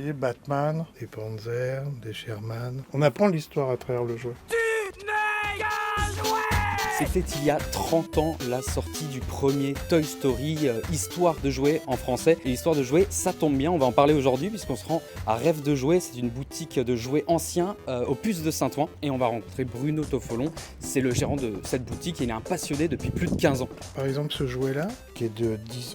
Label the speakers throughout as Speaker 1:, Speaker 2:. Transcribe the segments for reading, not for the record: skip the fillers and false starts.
Speaker 1: voyez, Batman, des Panzer, des Sherman. On apprend l'histoire à travers le jouet.
Speaker 2: C'était il y a 30 ans la sortie du premier Toy Story, Histoire de jouets en français. Et Histoire de jouets, ça tombe bien, on va en parler aujourd'hui puisqu'on se rend à Rêve de jouets. C'est une boutique de jouets anciens au Puce de Saint-Ouen. Et on va rencontrer Bruno Toffolon, c'est le gérant de cette boutique et il est un passionné depuis plus de 15 ans.
Speaker 1: Par exemple, ce jouet-là, qui est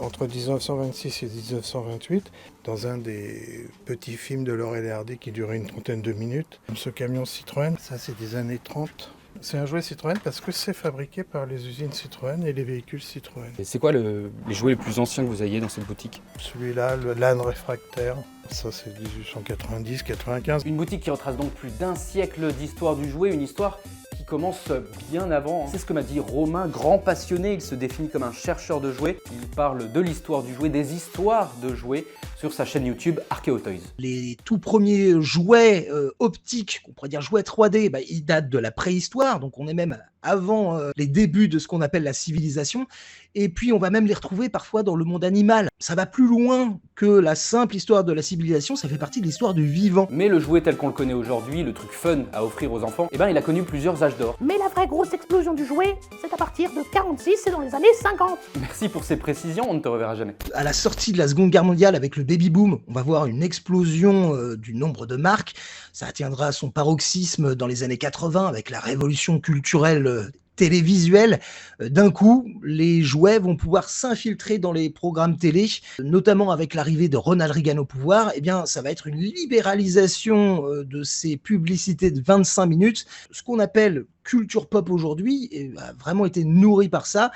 Speaker 1: entre 1926 et 1928, dans un des petits films de Laurel et Hardy qui durait une trentaine de minutes. Ce camion Citroën, ça c'est des années 30. C'est un jouet Citroën parce que c'est fabriqué par les usines Citroën et les véhicules Citroën.
Speaker 2: Et c'est quoi les jouets les plus anciens que vous ayez dans cette boutique?
Speaker 1: Celui-là, le l'âne réfractaire, ça c'est 1890-95.
Speaker 2: Une boutique qui retrace donc plus d'un siècle d'histoire du jouet, une histoire qui commence bien avant. C'est ce que m'a dit Romain, grand passionné. Il se définit comme un chercheur de jouets. Il parle de l'histoire du jouet, des histoires de jouets sur sa chaîne YouTube Archeotoys.
Speaker 3: Les tout premiers jouets optiques, qu'on pourrait dire jouets 3D, ils datent de la préhistoire, donc on est même avant les débuts de ce qu'on appelle la civilisation. Et puis on va même les retrouver parfois dans le monde animal. Ça va plus loin que la simple histoire de la civilisation, ça fait partie de l'histoire du vivant.
Speaker 2: Mais le jouet tel qu'on le connaît aujourd'hui, le truc fun à offrir aux enfants, il a connu plusieurs âges d'or.
Speaker 4: Mais la vraie grosse explosion du jouet, c'est à partir de 46 et dans les années 50.
Speaker 2: Merci pour ces précisions, on ne te reverra jamais.
Speaker 3: À la sortie de la Seconde Guerre mondiale, avec le baby-boom, on va voir une explosion du nombre de marques. Ça atteindra à son paroxysme dans les années 80 avec la révolution culturelle télévisuelle. D'un coup, les jouets vont pouvoir s'infiltrer dans les programmes télé, notamment avec l'arrivée de Ronald Reagan au pouvoir. Ça va être une libéralisation de ces publicités de 25 minutes. Ce qu'on appelle culture pop aujourd'hui a vraiment été nourri par ça.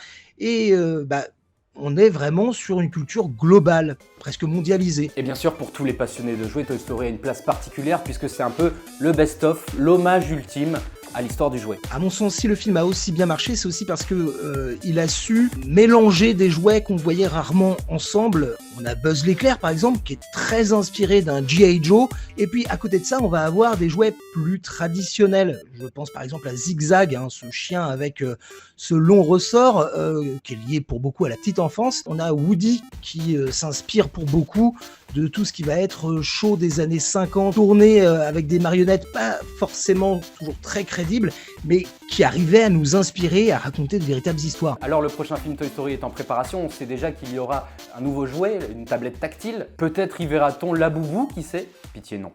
Speaker 3: On est vraiment sur une culture globale, presque mondialisée.
Speaker 2: Et bien sûr, pour tous les passionnés de jouets, Toy Story a une place particulière puisque c'est un peu le best-of, l'hommage ultime à l'histoire du jouet.
Speaker 3: À mon sens, si le film a aussi bien marché, c'est aussi parce que il a su mélanger des jouets qu'on voyait rarement ensemble. On a Buzz l'éclair par exemple, qui est très inspiré d'un G.I. Joe. Et puis à côté de ça, on va avoir des jouets plus traditionnels. Je pense par exemple à Zigzag, ce chien avec ce long ressort qui est lié pour beaucoup à la petite enfance. On a Woody qui s'inspire pour beaucoup de tout ce qui va être show des années 50, tourné avec des marionnettes pas forcément toujours très crédibles, mais qui arrivaient à nous inspirer, à raconter de véritables histoires.
Speaker 2: Alors le prochain film Toy Story est en préparation, on sait déjà qu'il y aura un nouveau jouet, une tablette tactile. Peut-être y verra-t-on Laboubou, qui sait? Pitié non.